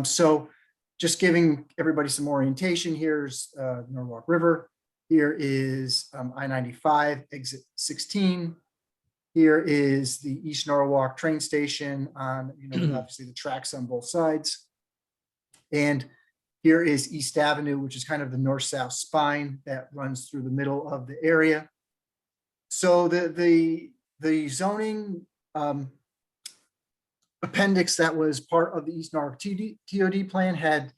So just giving everybody some orientation, here's Norwalk River. Here is I-95, exit 16. Here is the East Norwalk train station on, with obviously the tracks on both sides. And here is East Avenue, which is kind of the north-south spine that runs through the middle of the area. So the zoning appendix that was part of the East Norwalk TOD plan had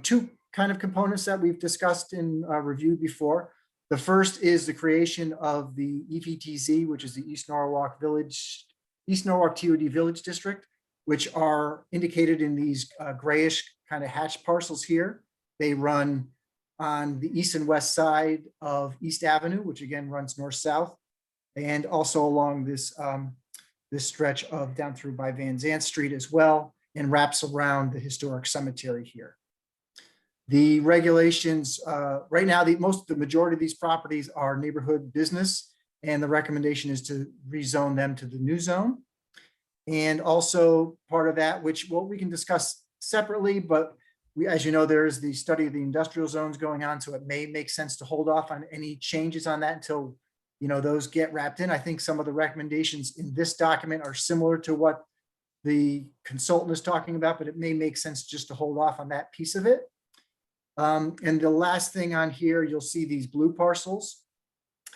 two kind of components that we've discussed and reviewed before. The first is the creation of the EVTZ, which is the East Norwalk TOD Village District, which are indicated in these grayish kind of hatched parcels here. They run on the east and west side of East Avenue, which again runs north-south, and also along this this stretch of down through by Van Zandt Street as well, and wraps around the historic cemetery here. The regulations, right now, the majority of these properties are neighborhood business, and the recommendation is to rezone them to the new zone. And also part of that, which we can discuss separately, but as you know, there's the study of the industrial zones going on, so it may make sense to hold off on any changes on that until those get wrapped in. I think some of the recommendations in this document are similar to what the consultant is talking about, but it may make sense just to hold off on that piece of it. And the last thing on here, you'll see these blue parcels.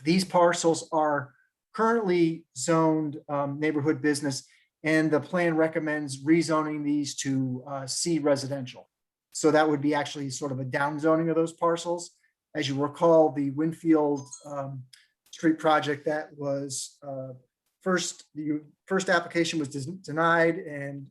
These parcels are currently zoned neighborhood business, and the plan recommends rezoning these to C residential. So that would be actually sort of a down zoning of those parcels. As you recall, the Winfield Street project that was the first application was denied, and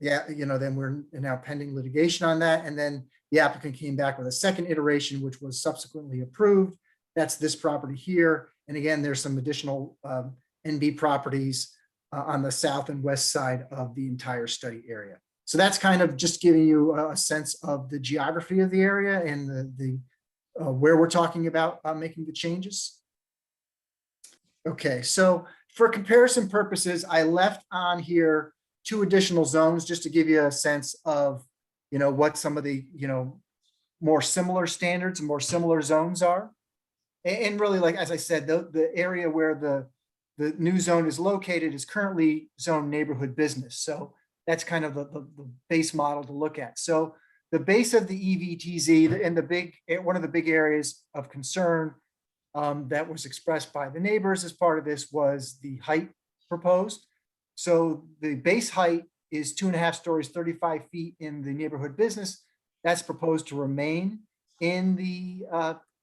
then we're now pending litigation on that. And then the applicant came back with a second iteration, which was subsequently approved. That's this property here. And again, there's some additional NB properties on the south and west side of the entire study area. So that's kind of just giving you a sense of the geography of the area and the where we're talking about making the changes. Okay, so for comparison purposes, I left on here two additional zones just to give you a sense of what some of the more similar standards and more similar zones are. And really, like as I said, the area where the new zone is located is currently zoned neighborhood business. So that's kind of the base model to look at. So the base of the EVTZ and one of the big areas of concern that was expressed by the neighbors as part of this was the height proposed. So the base height is 2.5 stories, 35 feet in the neighborhood business. That's proposed to remain in the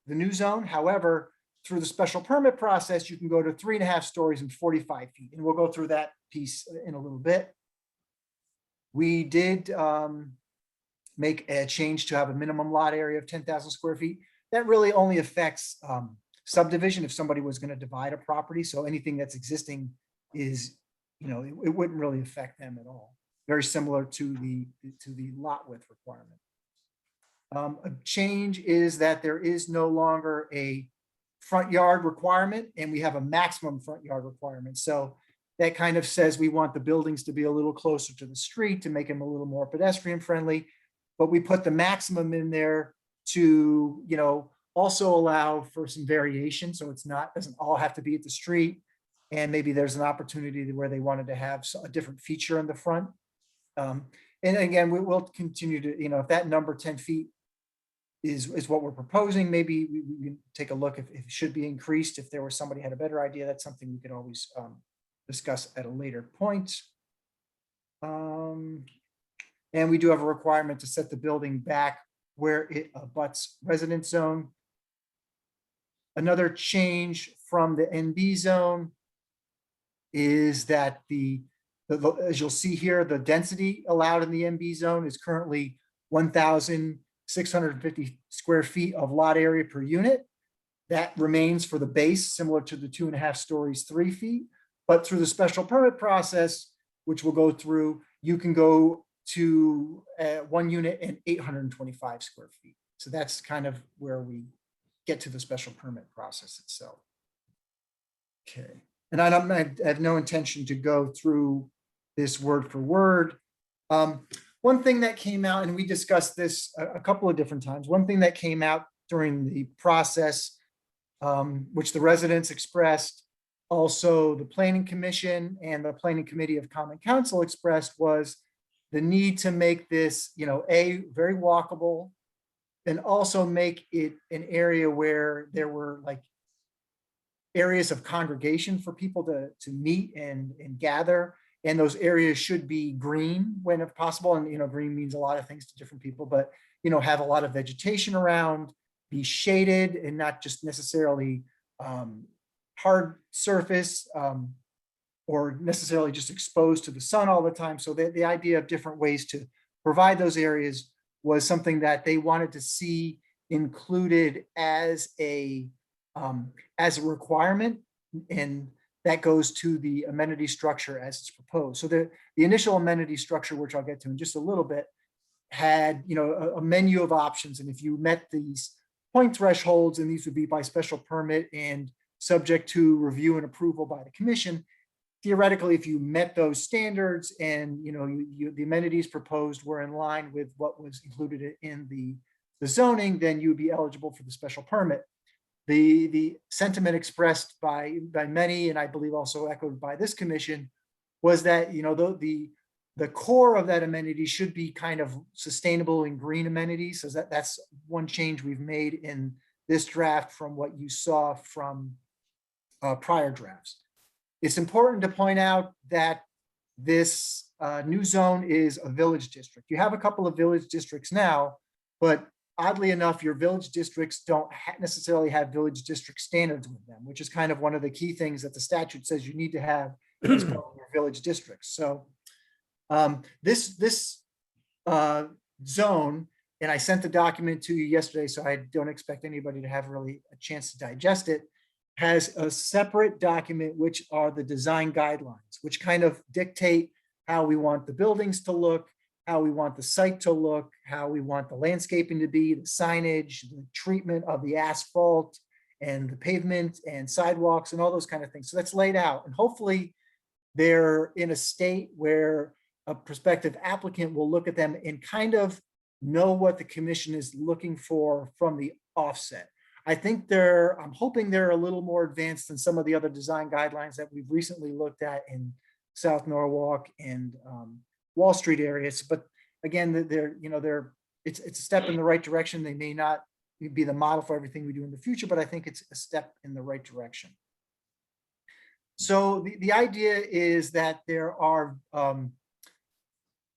new zone. However, through the special permit process, you can go to 3.5 stories and 45 feet. And we'll go through that piece in a little bit. We did make a change to have a minimum lot area of 10,000 square feet. That really only affects subdivision if somebody was going to divide a property. So anything that's existing is, it wouldn't really affect them at all. Very similar to the lot width requirement. A change is that there is no longer a front yard requirement, and we have a maximum front yard requirement. So that kind of says we want the buildings to be a little closer to the street to make them a little more pedestrian friendly. But we put the maximum in there to, also allow for some variation. So doesn't all have to be at the street. And maybe there's an opportunity where they wanted to have a different feature in the front. And again, we will continue to, if that number 10 feet is what we're proposing, maybe we can take a look if it should be increased. If there was somebody had a better idea, that's something we could always discuss at a later point. And we do have a requirement to set the building back where it abuts residence zone. Another change from the NB zone is that as you'll see here, the density allowed in the NB zone is currently 1,650 square feet of lot area per unit. That remains for the base, similar to the 2.5 stories, 3 feet. But through the special permit process, which we'll go through, you can go to 1 unit and 825 square feet. So that's kind of where we get to the special permit process itself. Okay, and I have no intention to go through this word for word. One thing that came out, and we discussed this a couple of different times, one thing that came out during the process, which the residents expressed, also the Planning Commission and the Planning Committee of Common Council expressed, was the need to make this, very walkable, and also make it an area where there were like areas of congregation for people to meet and gather. And those areas should be green when if possible. And, green means a lot of things to different people, but, have a lot of vegetation around, be shaded and not just necessarily hard surface or necessarily just exposed to the sun all the time. So the idea of different ways to provide those areas was something that they wanted to see included as a requirement, and that goes to the amenity structure as it's proposed. So the initial amenity structure, which I'll get to in just a little bit, had a menu of options, and if you met these point thresholds, and these would be by special permit and subject to review and approval by the commission, theoretically, if you met those standards and the amenities proposed were in line with what was included in the zoning, then you would be eligible for the special permit. The sentiment expressed by many, and I believe also echoed by this commission, was that the core of that amenity should be kind of sustainable and green amenities. So that's one change we've made in this draft from what you saw from prior drafts. It's important to point out that this new zone is a village district. You have a couple of village districts now, but oddly enough, your village districts don't necessarily have village district standards with them, which is kind of one of the key things that the statute says you need to have as part of your village districts. So this zone, and I sent the document to you yesterday, so I don't expect anybody to have really a chance to digest it, has a separate document, which are the design guidelines, which kind of dictate how we want the buildings to look, how we want the site to look, how we want the landscaping to be, the signage, the treatment of the asphalt and the pavement and sidewalks and all those kind of things. So that's laid out, and hopefully they're in a state where a prospective applicant will look at them and kind of know what the commission is looking for from the offset. I think I'm hoping they're a little more advanced than some of the other design guidelines that we've recently looked at in South Norwalk and Wall Street areas. But again, it's a step in the right direction. They may not be the model for everything we do in the future, but I think it's a step in the right direction. So the idea is that there are,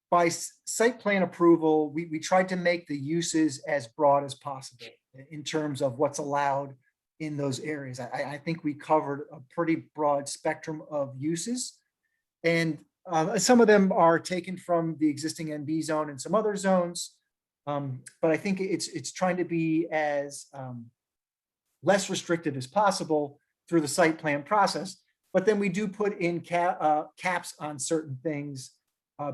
by site plan approval, we tried to make the uses as broad as possible in terms of what's allowed in those areas. I think we covered a pretty broad spectrum of uses, and some of them are taken from the existing NB zone and some other zones, but I think it's trying to be as less restrictive as possible through the site plan process. But then we do put in caps on certain things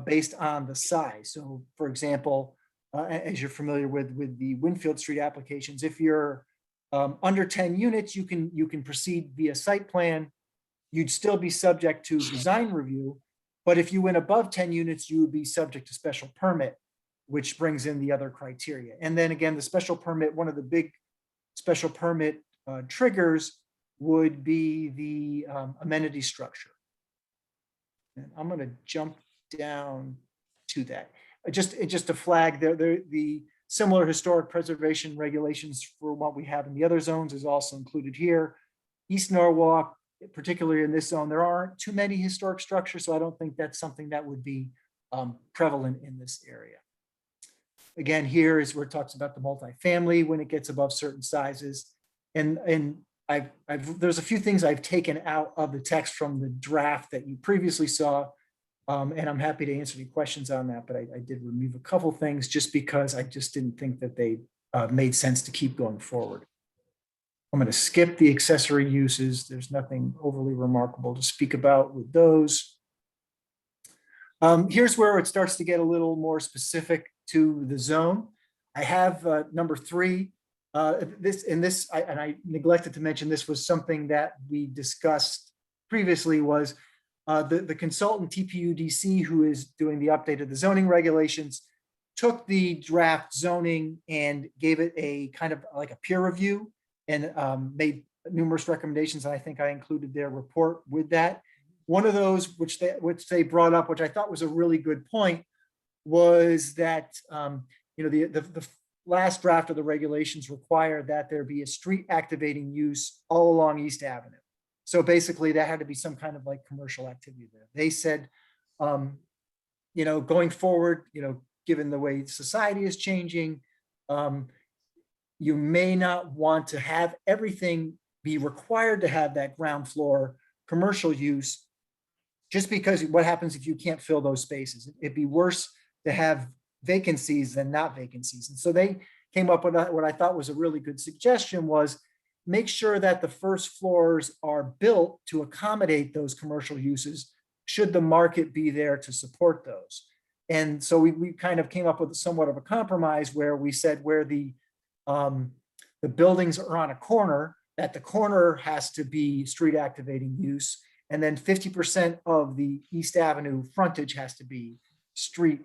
based on the size. So, for example, as you're familiar with the Winfield Street applications, if you're under 10 units, you can proceed via site plan. You'd still be subject to design review, but if you went above 10 units, you would be subject to special permit, which brings in the other criteria. And then again, the special permit, one of the big special permit triggers would be the amenity structure. And I'm going to jump down to that. Just to flag the similar historic preservation regulations for what we have in the other zones is also included here. East Norwalk, particularly in this zone, there aren't too many historic structures, so I don't think that's something that would be prevalent in this area. Again, here is where it talks about the multifamily when it gets above certain sizes, and there's a few things I've taken out of the text from the draft that you previously saw. And I'm happy to answer any questions on that, but I did remove a couple things just because I just didn't think that they made sense to keep going forward. I'm going to skip the accessory uses. There's nothing overly remarkable to speak about with those. Here's where it starts to get a little more specific to the zone. I have number 3. I neglected to mention this was something that we discussed previously, was the consultant TPUDC, who is doing the update of the zoning regulations, took the draft zoning and gave it a kind of like a peer review and made numerous recommendations. And I think I included their report with that. One of those which they brought up, which I thought was a really good point, was that the last draft of the regulations require that there be a street activating use all along East Avenue. So basically that had to be some kind of like commercial activity there. They said, going forward, given the way society is changing, you may not want to have everything be required to have that ground floor commercial use, just because what happens if you can't fill those spaces? It'd be worse to have vacancies than not vacancies. And so they came up with what I thought was a really good suggestion, was make sure that the first floors are built to accommodate those commercial uses should the market be there to support those. And so we kind of came up with somewhat of a compromise where we said where the buildings are on a corner, that the corner has to be street activating use, and then 50% of the East Avenue frontage has to be street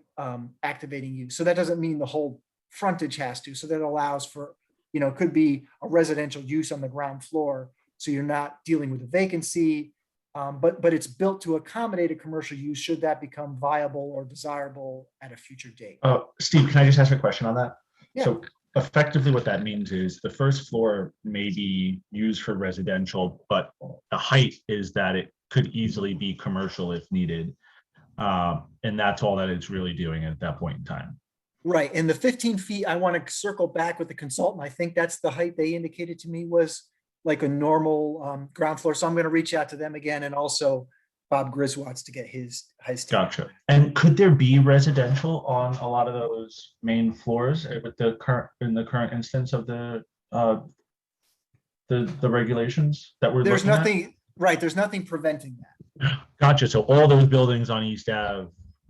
activating use. So that doesn't mean the whole frontage has to. So that allows for, it could be a residential use on the ground floor. So you're not dealing with a vacancy, but it's built to accommodate a commercial use should that become viable or desirable at a future date. Steve, can I just ask a question on that? Yeah. So effectively what that means is the first floor may be used for residential, but the height is that it could easily be commercial if needed. And that's all that it's really doing at that point in time. Right. And the 15 feet, I want to circle back with the consultant. I think that's the height they indicated to me was like a normal ground floor. So I'm going to reach out to them again, and also Bob Griswold's to get his take. Gotcha. And could there be residential on a lot of those main floors with the current instance of the regulations that we're there's looking nothing at? Right. There's nothing preventing that. Gotcha. So all those buildings on East Ave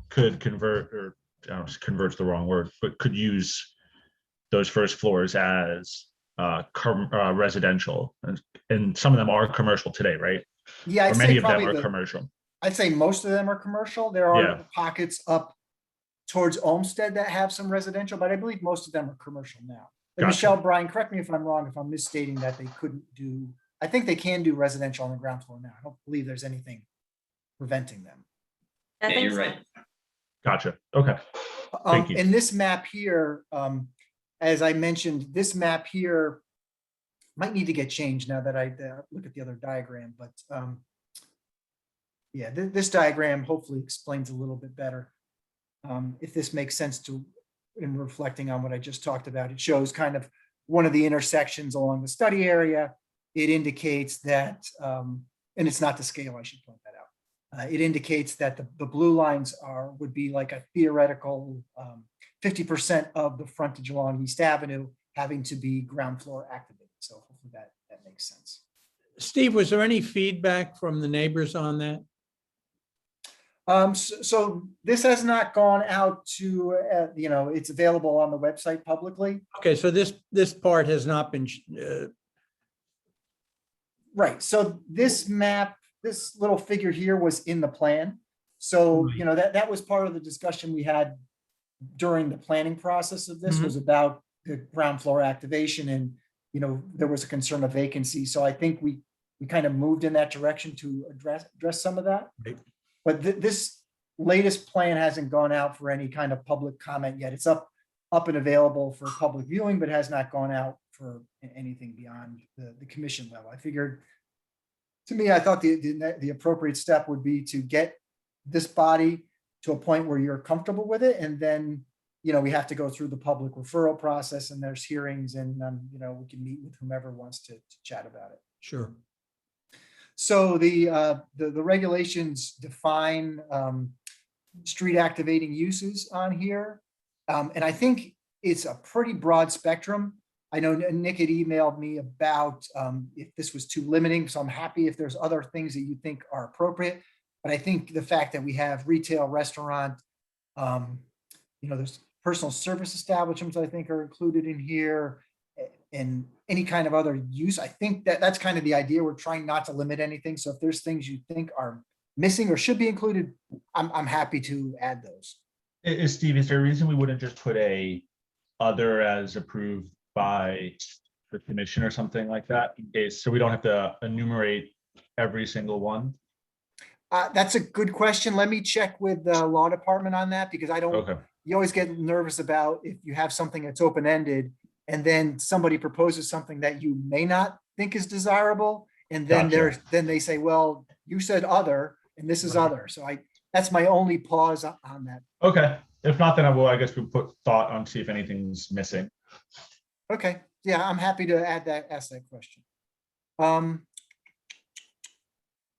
could convert, or convert's the wrong word, but could use those first floors as residential, and some of them are commercial today, right? Yeah, or many of them are commercial. I'd say most of them are commercial. There are pockets up towards Olmsted that have some residential, but I believe most of them are commercial now. And Gotcha. Michelle, Brian, correct me if I'm wrong, if I'm misstating that they couldn't do, I think they can do residential on the ground floor now. I don't believe there's anything preventing them. Yeah, you're right. Gotcha. Okay. Thank you. And this map here, as I mentioned, this map here might need to get changed now that I look at the other diagram, but yeah, this diagram hopefully explains a little bit better. If this makes sense to, in reflecting on what I just talked about, it shows kind of one of the intersections along the study area. It indicates that, and it's not to scale, I should point that out. It indicates that the blue lines would be like a theoretical 50% of the frontage along East Avenue having to be ground floor activated. So hopefully that makes sense. Steve, was there any feedback from the neighbors on that? So this has not gone out to, it's available on the website publicly. Okay, so this part has not been. Right. So this map, this little figure here was in the plan. So, that was part of the discussion we had during the planning process of this, was about the ground floor activation, and, there was a concern of vacancy. So I think we kind of moved in that direction to address some of that. Right. But this latest plan hasn't gone out for any kind of public comment yet. It's up and available for public viewing, but has not gone out for anything beyond the commission level. I figured, to me, I thought the appropriate step would be to get this body to a point where you're comfortable with it, and then we have to go through the public referral process, and there's hearings, and we can meet with whomever wants to chat about it. Sure. So the regulations define street activating uses on here, and I think it's a pretty broad spectrum. I know Nick had emailed me about if this was too limiting, so I'm happy if there's other things that you think are appropriate. But I think the fact that we have retail, restaurant, there's personal service establishments I think are included in here, and any kind of other use. I think that's kind of the idea. We're trying not to limit anything. So if there's things you think are missing or should be included, I'm happy to add those. Steve, is there a reason we wouldn't just put a other as approved by the commission or something like that, in case, so we don't have to enumerate every single one? That's a good question. Let me check with the law department on that, because I don't, Okay, you always get nervous about if you have something that's open-ended and then somebody proposes something that you may not think is desirable. And then Gotcha. then they say, well, you said other, and this is Right. other. So that's my only pause on that. okay. If not, then I guess we'll put thought on, see if anything's missing. Okay, yeah, I'm happy to ask that question.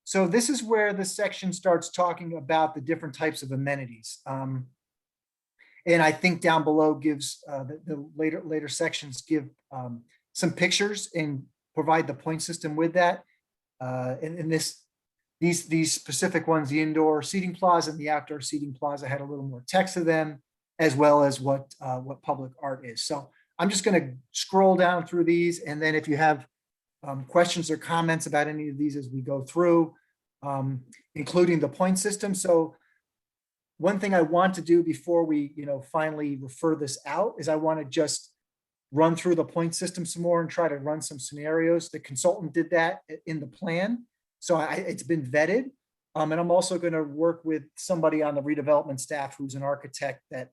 So this is where the section starts talking about the different types of amenities. And I think down below gives the later sections give some pictures and provide the point system with that. And these specific ones, the indoor seating plaza and the outdoor seating plaza, had a little more text to them, as well as what public art is. So I'm just going to scroll down through these, and then if you have questions or comments about any of these as we go through, including the point system. So one thing I want to do before we, finally refer this out is I want to just run through the point system some more and try to run some scenarios. The consultant did that in the plan, so it's been vetted. And I'm also going to work with somebody on the redevelopment staff who's an architect that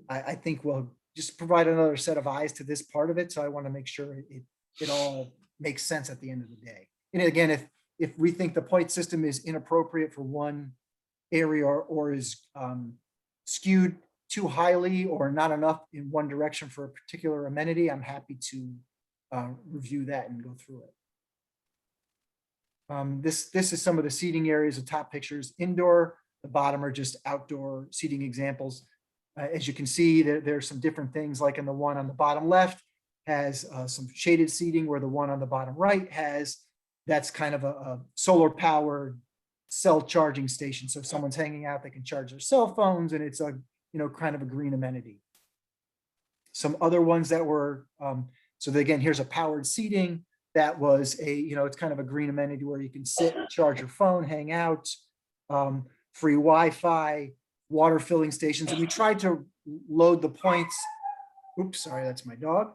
I think will just provide another set of eyes to this part of it. So I want to make sure it all makes sense at the end of the day. And again, if we think the point system is inappropriate for one area or is skewed too highly or not enough in one direction for a particular amenity, I'm happy to review that and go through it. This is some of the seating areas, the top pictures. Indoor, the bottom are just outdoor seating examples. As you can see, there's some different things, like in the one on the bottom left has some shaded seating, where the one on the bottom right that's kind of a solar powered cell charging station. So if someone's hanging out, they can charge their cell phones, and it's a kind of a green amenity. Some other ones that were so again, here's a powered seating that was it's kind of a green amenity where you can sit, charge your phone, hang out, free Wi-Fi, water filling stations. And we tried to load the points. Oops, sorry, that's my dog.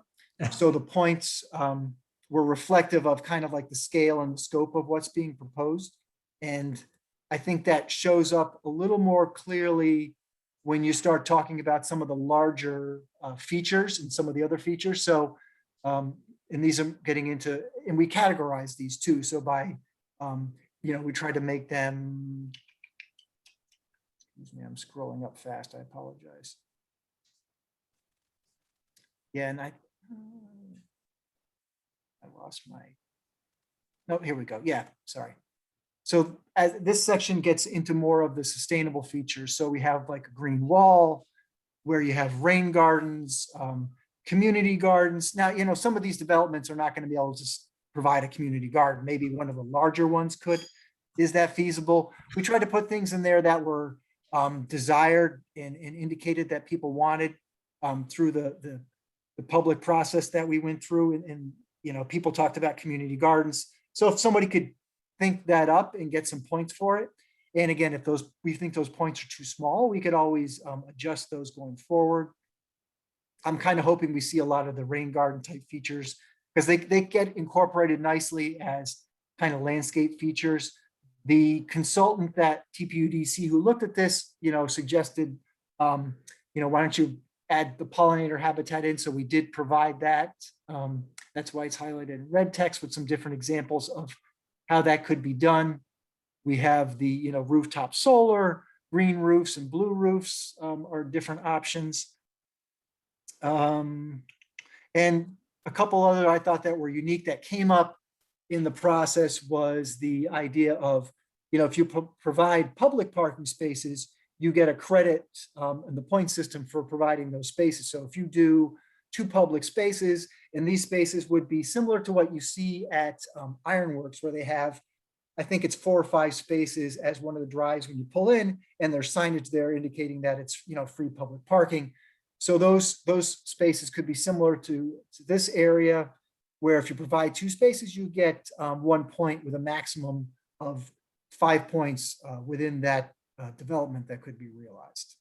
So the points were reflective of kind of like the scale and the scope of what's being proposed. And I think that shows up a little more clearly when you start talking about some of the larger features and some of the other features. So, and these are getting into, and we categorize these too. So by, we try to make them, excuse me, I'm scrolling up fast, I apologize. Yeah, and I lost my, no, here we go. Yeah, sorry. So as this section gets into more of the sustainable features, so we have like a green wall where you have rain gardens, community gardens. Now, some of these developments are not going to be able to just provide a community garden. Maybe one of the larger ones could. Is that feasible? We tried to put things in there that were desired and indicated that people wanted through the public process that we went through. And people talked about community gardens. So if somebody could think that up and get some points for it. And again, if we think those points are too small, we could always adjust those going forward. I'm kind of hoping we see a lot of the rain garden type features, because they get incorporated nicely as kind of landscape features. The consultant that TPUDC who looked at this, suggested, why don't you add the pollinator habitat in? So we did provide that. That's why it's highlighted in red text with some different examples of how that could be done. We have the rooftop solar, green roofs and blue roofs are different options. And a couple other I thought that were unique that came up in the process was the idea of, if you provide public parking spaces, you get a credit in the point system for providing those spaces. So if you do 2 public spaces, and these spaces would be similar to what you see at Ironworks, where they have, I think it's 4 or 5 spaces as one of the drives when you pull in, and there's signage there indicating that it's free public parking. So those spaces could be similar to this area, where if you provide 2 spaces, you get 1 point with a maximum of 5 points within that development that could be realized.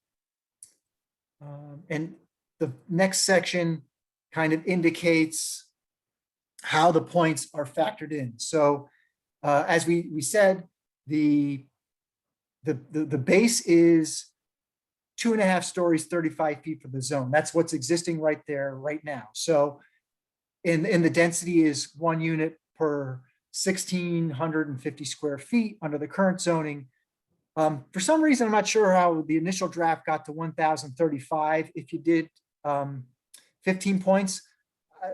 And the next section kind of indicates how the points are factored in. So as we said, the base is 2.5 stories, 35 feet for the zone. That's what's existing right there right now. So in the density is 1 unit per 1,650 square feet under the current zoning. For some reason, I'm not sure how the initial draft got to 1,035 if you did 15 points.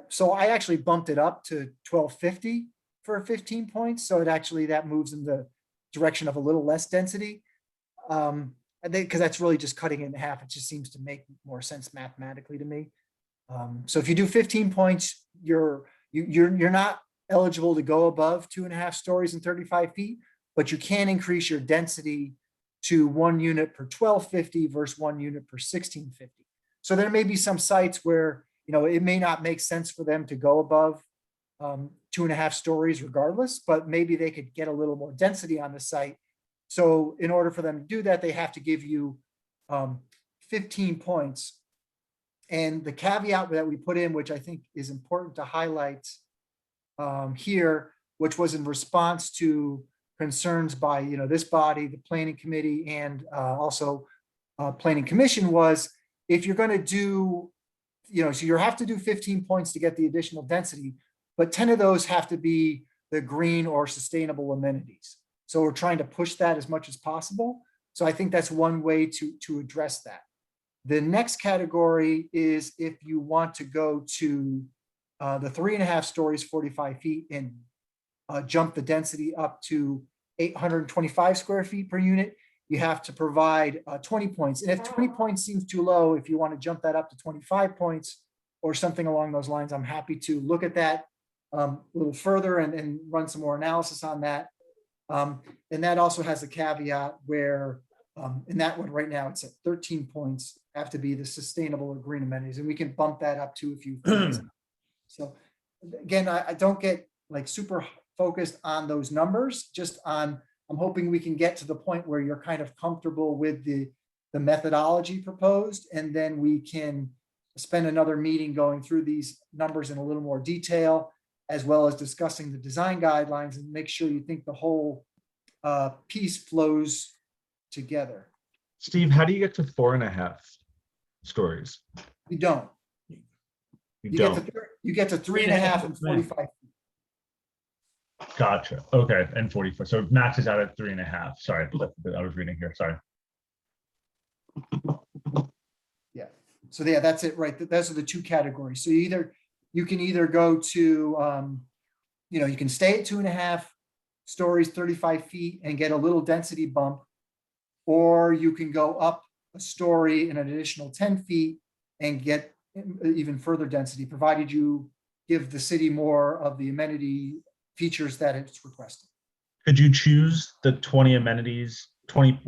So I actually bumped it up to 1,250 for 15 points. So it actually, that moves in the direction of a little less density. I think because that's really just cutting it in half. It just seems to make more sense mathematically to me. So if you do 15 points, you're not eligible to go above 2.5 stories and 35 feet, but you can increase your density to 1 unit per 1,250 versus 1 unit per 1,650. So there may be some sites where, you know, it may not make sense for them to go above 2.5 stories regardless, but maybe they could get a little more density on the site. So in order for them to do that, they have to give you 15 points. And the caveat that we put in, which I think is important to highlight here, which was in response to concerns by, you know, this body, the planning committee, and also planning commission, was if you're going to do, you know, so you have to do 15 points to get the additional density, but 10 of those have to be the green or sustainable amenities. So we're trying to push that as much as possible. So I think that's one way to address that. The next category is if you want to go to the 3.5 stories, 45 feet, and jump the density up to 825 square feet per unit, you have to provide 20 points. And if 20 points seems too low, if you want to jump that up to 25 points or something along those lines, I'm happy to look at that a little further and run some more analysis on that. And that also has a caveat where in that one right now, it's at 13 points, have to be the sustainable or green amenities, and we can bump that up to a few things. So again, I don't get like super focused on those numbers, just on, I'm hoping we can get to the point where you're kind of comfortable with the methodology proposed, and then we can spend another meeting going through these numbers in a little more detail, as well as discussing the design guidelines, and make sure you think the whole piece flows together. Steve, how do you get to 4.5 stories? You don't. You Get don't. to, you get to 3.5 and 45. Gotcha. Okay. And 44. So max is out at 3.5. Sorry, I was reading here. Sorry. Yeah. So yeah, that's it, right? Those are the two categories. So you can either go to, you know, you can stay at 2.5 stories, 35 feet, and get a little density bump, or you can go up a story and an additional 10 feet and get even further density, provided you give the city more of the amenity features that it's requested. Could you choose the 20 amenities, 20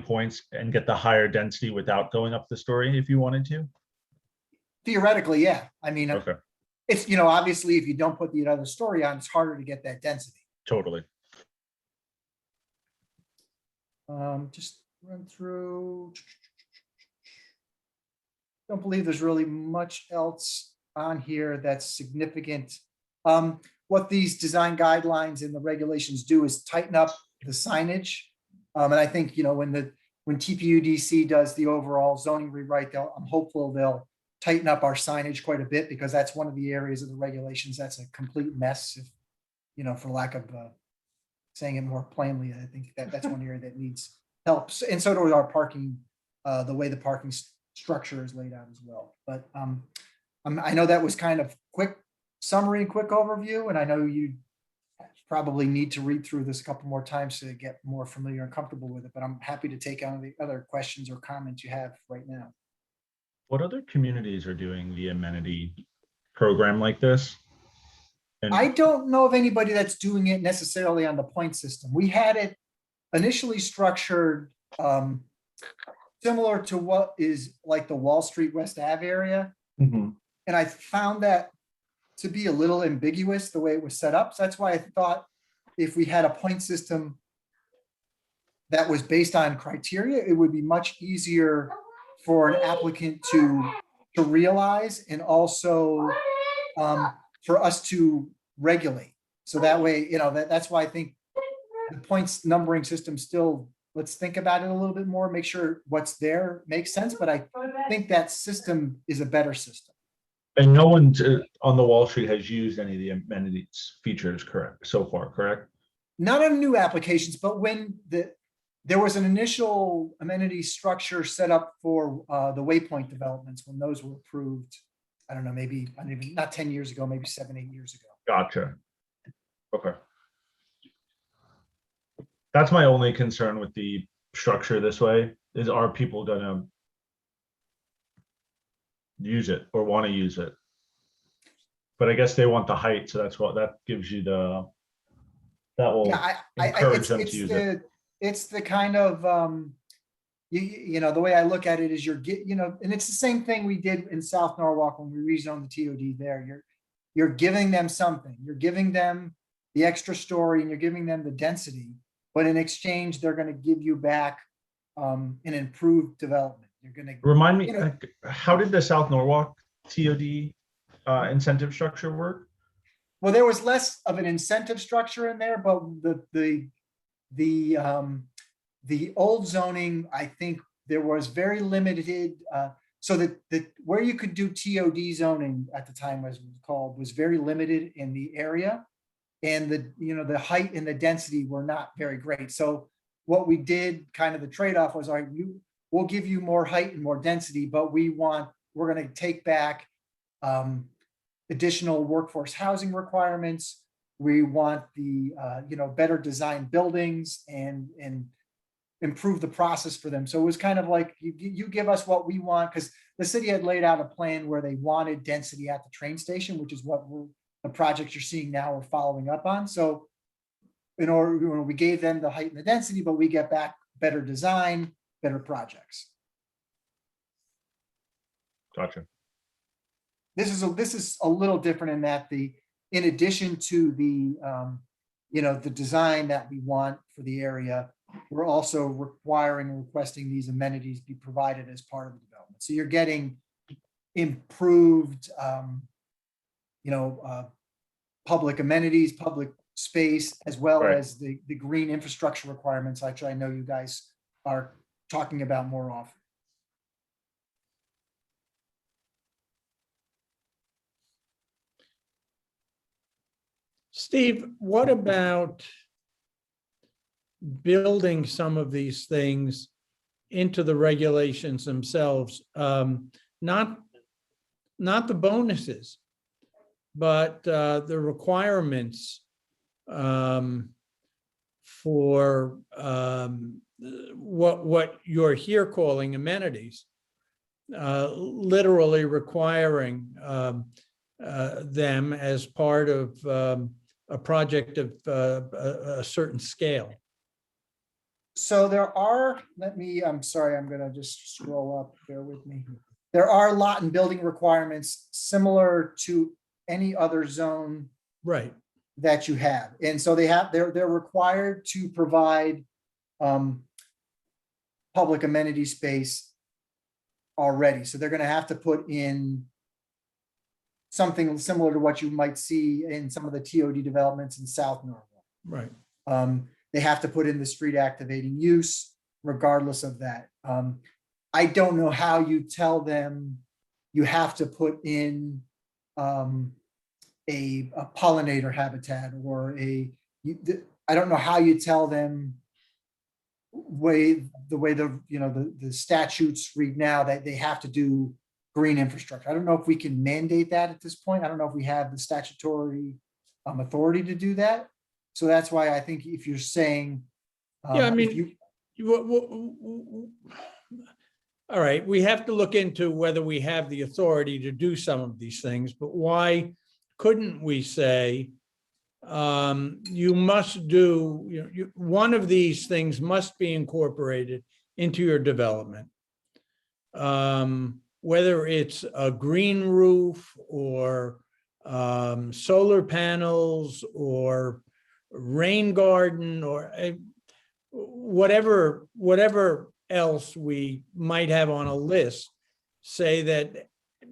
points, and get the higher density without going up the story if you wanted to? Theoretically, yeah. I mean, Okay. it's, you know, obviously if you don't put the other story on, it's harder to get that density. Totally. Just run through. Don't believe there's really much else on here that's significant. What these design guidelines and the regulations do is tighten up the signage. And I think, you know, when TPUDC does the overall zoning rewrite, I'm hopeful they'll tighten up our signage quite a bit, because that's one of the areas of the regulations that's a complete mess, if, you know, for lack of saying it more plainly. I think that's one area that needs help. And so does our parking, the way the parking structure is laid out as well. But I know that was kind of quick summary, quick overview, and I know you probably need to read through this a couple more times to get more familiar and comfortable with it, but I'm happy to take on the other questions or comments you have right now. What other communities are doing the amenity program like this? And I don't know of anybody that's doing it necessarily on the point system. We had it initially structured similar to what is like the Wall Street West Ave area. Mhm. And I found that to be a little ambiguous the way it was set up. So that's why I thought if we had a point system that was based on criteria, it would be much easier for an applicant to realize, and also for us to regulate. So that way, that's why I think the points numbering system still, let's think about it a little bit more, make sure what's there makes sense. But I think that system is a better system. And no one on the Wall Street has used any of the amenities features so far, correct? Not on new applications, but when there was an initial amenity structure set up for the Waypoint developments, when those were approved, I don't know, maybe not 10 years ago, maybe 7-8 years ago. Gotcha. Okay. That's my only concern with the structure this way, is are people gonna use it or want to use it? But I guess they want the height, so that's what that gives you that will Yeah, encourage them to use it. It's the kind of, the way I look at it is and it's the same thing we did in South Norwalk when we rezoned the TOD there. You're giving them something. You're giving them the extra story and you're giving them the density, but in exchange, they're going to give you back an improved development. You're going to Remind me, how did the South Norwalk TOD incentive structure work? Well, there was less of an incentive structure in there, but the old zoning, I think there was very limited, so that where you could do TOD zoning at the time was very limited in the area. And the height and the density were not very great. So what we did, kind of the trade-off was, all right, we'll give you more height and more density, but we're going to take back additional workforce housing requirements. We want the better designed buildings and improve the process for them. So it was kind of like you give us what we want, because the city had laid out a plan where they wanted density at the train station, which is what the projects you're seeing now are following up on. So we gave them the height and the density, but we get back better design, better projects. Gotcha. This is a little different in that in addition to the design that we want for the area, we're also requesting these amenities be provided as part of the development. So you're getting improved, public amenities, public space, as well as the green infrastructure requirements, which I know you guys are talking about more often. Steve, what about building some of these things into the regulations themselves? Not the bonuses, but the requirements for what you're here calling amenities, literally requiring them as part of a project of a certain scale. So there are, I'm sorry, I'm gonna just scroll up, bear with me. There are lot and building requirements similar to any other zone that you have. And so they're required to provide public amenity space already. So they're gonna have to put in something similar to what you might see in some of the TOD developments in South Norwalk. Right. They have to put in the street activating use regardless of that. I don't know how you tell them you have to put in a pollinator habitat or I don't know how you tell them the way the statutes read now that they have to do green infrastructure. I don't know if we can mandate that at this point. I don't know if we have the statutory authority to do that. So that's why I think if you're saying, yeah, I mean, all right, we have to look into whether we have the authority to do some of these things, but why couldn't we say you must do, one of these things must be incorporated into your development? Whether it's a green roof or solar panels or rain garden or whatever else we might have on a list say that,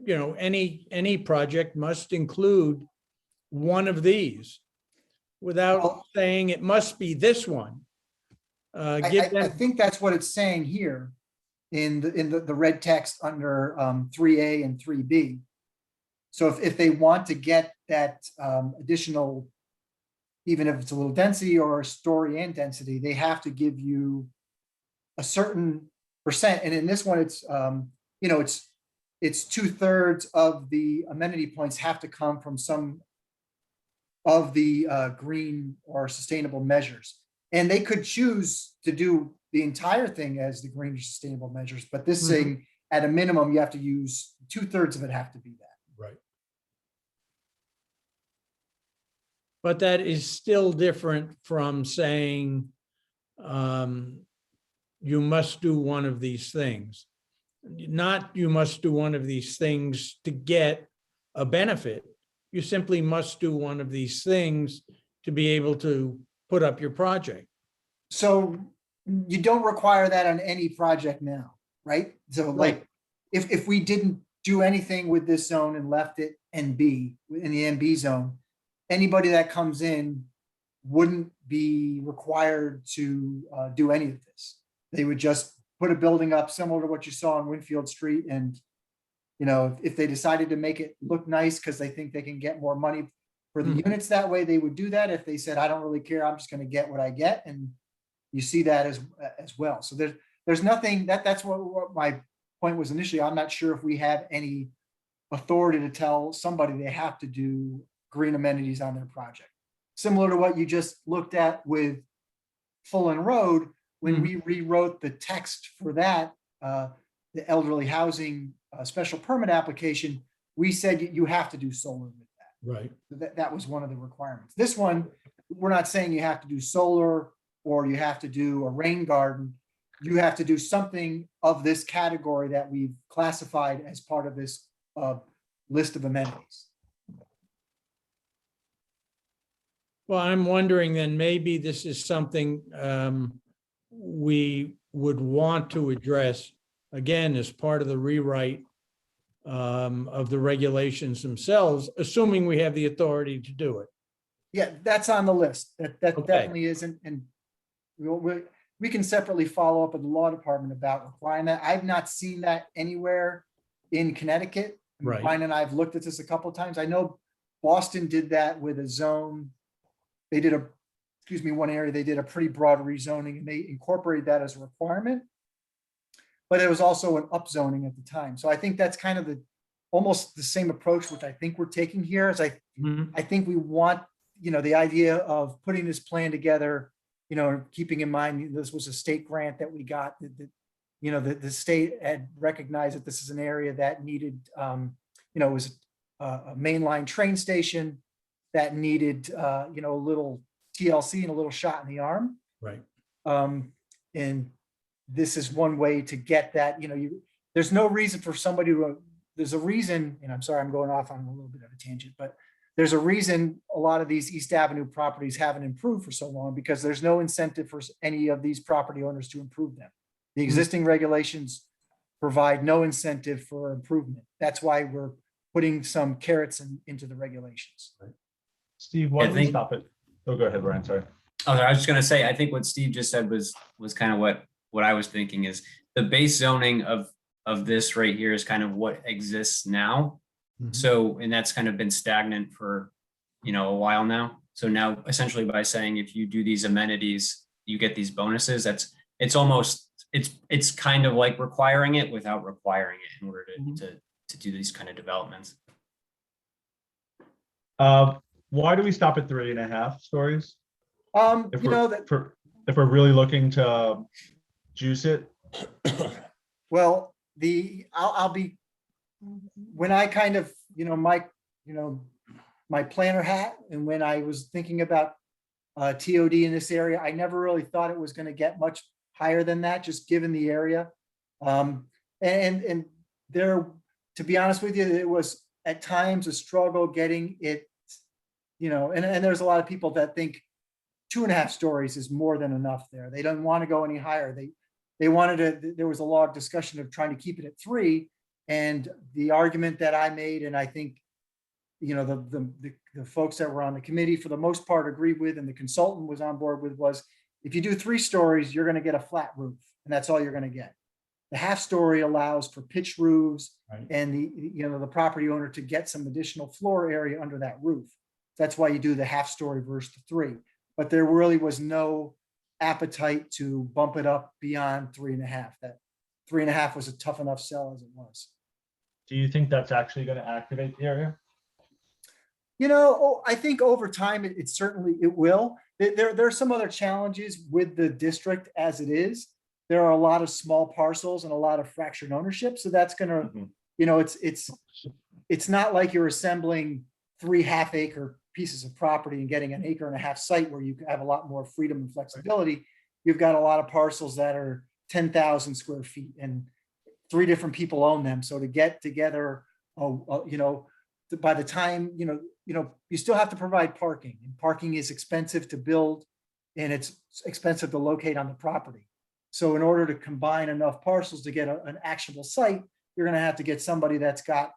you know, any project must include one of these without Well- saying it must be this one. Give I them, think that's what it's saying here in the red text under 3A and 3B. So if they want to get that additional, even if it's a little density or a story and density, they have to give you a certain percent. And in this one, it's you know, it's 2/3 of the amenity points have to come from some of the green or sustainable measures. And they could choose to do the entire thing as the green or sustainable measures, but this thing, at a minimum, you have to use 2/3 of it have to be that. right. But that is still different from saying you must do one of these things. Not you must do one of these things to get a benefit. You simply must do one of these things to be able to put up your project. So you don't require that on any project now, right? So like, if we didn't do anything with this zone and left it NB, in the NB zone, anybody that comes in wouldn't be required to do any of this. They would just put a building up similar to what you saw on Winfield Street. And, you know, if they decided to make it look nice because they think they can get more money for the units that way, they would do that. If they said, I don't really care, I'm just going to get what I get. And you see that as well. So there's nothing that's what my point was initially. I'm not sure if we have any authority to tell somebody they have to do green amenities on their project. Similar to what you just looked at with Fullen Road, when we rewrote the text for that, the elderly housing special permit application, we said you have to do solar with that. Right. That was one of the requirements. This one, we're not saying you have to do solar or you have to do a rain garden. You have to do something of this category that we've classified as part of this list of amenities. Well, I'm wondering then maybe this is something we would want to address again as part of the rewrite of the regulations themselves, assuming we have the authority to do it. Yeah, that's on the list. That Okay. definitely isn't, and we can separately follow up with the law department about requiring that. I've not seen that anywhere in Connecticut. Right. Brian and I have looked at this a couple of times. I know Boston did that with a zone. They did one area, they did a pretty broad rezoning and they incorporated that as a requirement. But it was also an upzoning at the time. So I think that's kind of almost the same approach, which I think we're taking here. As I think we want, you know, the idea of putting this plan together, you know, keeping in mind this was a state grant that we got, you know, the state had recognized that this is an area that needed, you know, it was a mainline train station that needed, you know, a little TLC and a little shot in the arm. Right. And this is one way to get that, you know, there's no reason for somebody to, there's a reason, and I'm sorry, I'm going off on a little bit of a tangent, but there's a reason a lot of these East Avenue properties haven't improved for so long, because there's no incentive for any of these property owners to improve them. The existing regulations provide no incentive for improvement. That's why we're putting some carrots into the regulations. Steve, why don't we stop it? Oh, go ahead, Brian, sorry. Oh, I was just gonna say, I think what Steve just said was kind of what I was thinking is the base zoning of this right here is kind of what exists now. So, and that's kind of been stagnant for, you know, a while now. So now essentially by saying, if you do these amenities, you get these bonuses, it's almost, it's kind of like requiring it without requiring it in order to do these kind of developments. Why do we stop at 3.5 stories? If You know, that, if we're really looking to juice it. well, I'll be, when I kind of, you know, my planner hat, and when I was thinking about TOD in this area, I never really thought it was going to get much higher than that, just given the area. And there, to be honest with you, it was at times a struggle getting it, you know, and there's a lot of people that think 2.5 stories is more than enough there. They don't want to go any higher. they wanted to, there was a lot of discussion of trying to keep it at 3. And the argument that I made, and I think, you know, the folks that were on the committee for the most part agreed with, and the consultant was on board with, was if you do 3 stories, you're going to get a flat roof, and that's all you're going to get. The half story allows for pitched roofs, Right. and the property owner to get some additional floor area under that roof. That's why you do the half story versus the 3. But there really was no appetite to bump it up beyond 3.5. That 3.5 was a tough enough sell as it was. Do you think that's actually going to activate the area? You know, I think over time, it certainly, it will. There are some other challenges with the district as it is. There are a lot of small parcels and a lot of fractured ownership. So that's going to, Mhm. you know, it's not like you're assembling 3 half-acre pieces of property and getting an 1.5 acre site where you have a lot more freedom and flexibility. You've got a lot of parcels that are 10,000 square feet and 3 different people own them. So to get together, you know, by the time, you know, you still have to provide parking, and parking is expensive to build and it's expensive to locate on the property. So in order to combine enough parcels to get an actionable site, you're going to have to get somebody that's got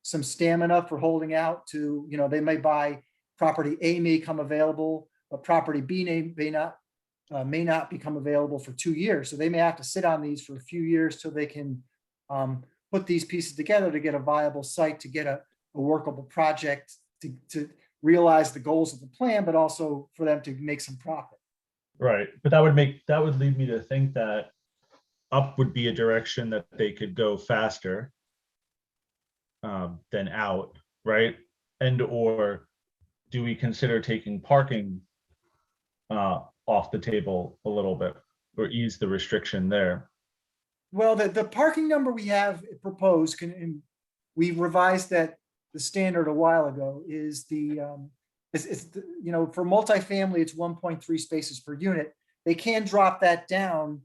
some stamina for holding out to, you know, they may buy property A may come available, but property B may not become available for 2 years. So they may have to sit on these for a few years till they can put these pieces together to get a viable site, to get a workable project, to realize the goals of the plan, but also for them to make some profit. Right, but that would lead me to think that up would be a direction that they could go faster than out, right? And or do we consider taking parking off the table a little bit, or ease the restriction there? Well, the parking number we have proposed, and we revised that the standard a while ago, is you know, for multifamily, it's 1.3 spaces per unit. They can drop that down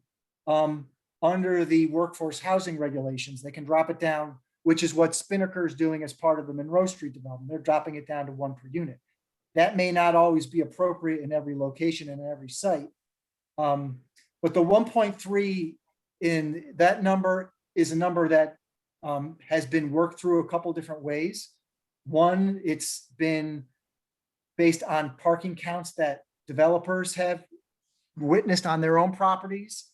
under the workforce housing regulations. They can drop it down, which is what Spinnaker is doing as part of the Monroe Street development. They're dropping it down to 1 per unit. That may not always be appropriate in every location and every site. But the 1.3 in that number is a number that has been worked through a couple different ways. One, it's been based on parking counts that developers have witnessed on their own properties.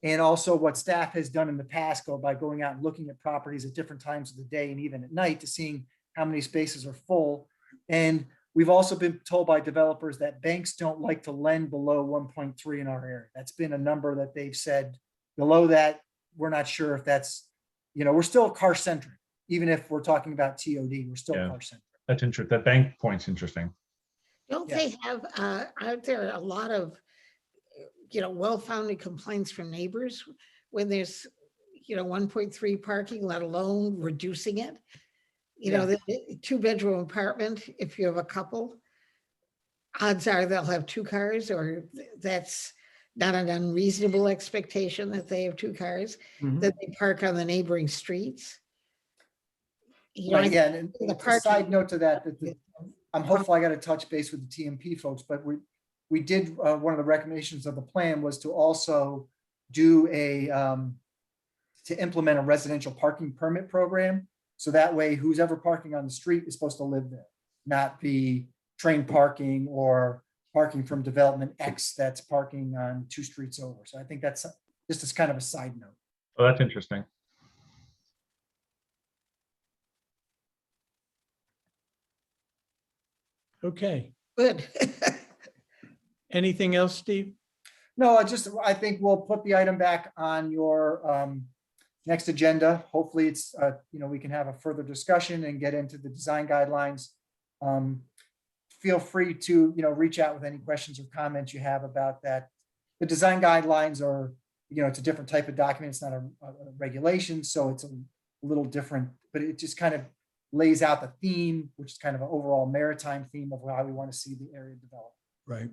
And also what staff has done in the past, by going out and looking at properties at different times of the day and even at night to seeing how many spaces are full. And we've also been told by developers that banks don't like to lend below 1.3 in our area. That's been a number that they've said. Below that, we're not sure if that's, you know, we're still car centric. Even if we're talking about TOD, we're still car centric. That's interesting. That bank point's interesting. Don't Yes. they have, aren't there a lot of, you know, well-founded complaints from neighbors when there's, you know, 1.3 parking, let alone reducing it? You know, the 2-bedroom apartment, if you have a couple, odds are they'll have 2 cars, or that's not an unreasonable expectation that they have 2 cars, that they park on the neighboring streets. You know, Right, yeah, and the a side parking- note to that, I'm hopeful I got to touch base with the TMP folks, but we did, one of the recommendations of the plan was to also do to implement a residential parking permit program. So that way, who's ever parking on the street is supposed to live there, not be train parking or parking from development X that's parking on 2 streets over. So I think that's just as kind of a side note. Oh, that's interesting. Okay. Good. Anything else, Steve? No, I think we'll put the item back on your next agenda. Hopefully it's, you know, we can have a further discussion and get into the design guidelines. Feel free to, you know, reach out with any questions or comments you have about that. The design guidelines are, you know, it's a different type of document. It's not a regulation, so it's a little different, but it just kind of lays out the theme, which is kind of an overall maritime theme of how we want to see the area develop. Right.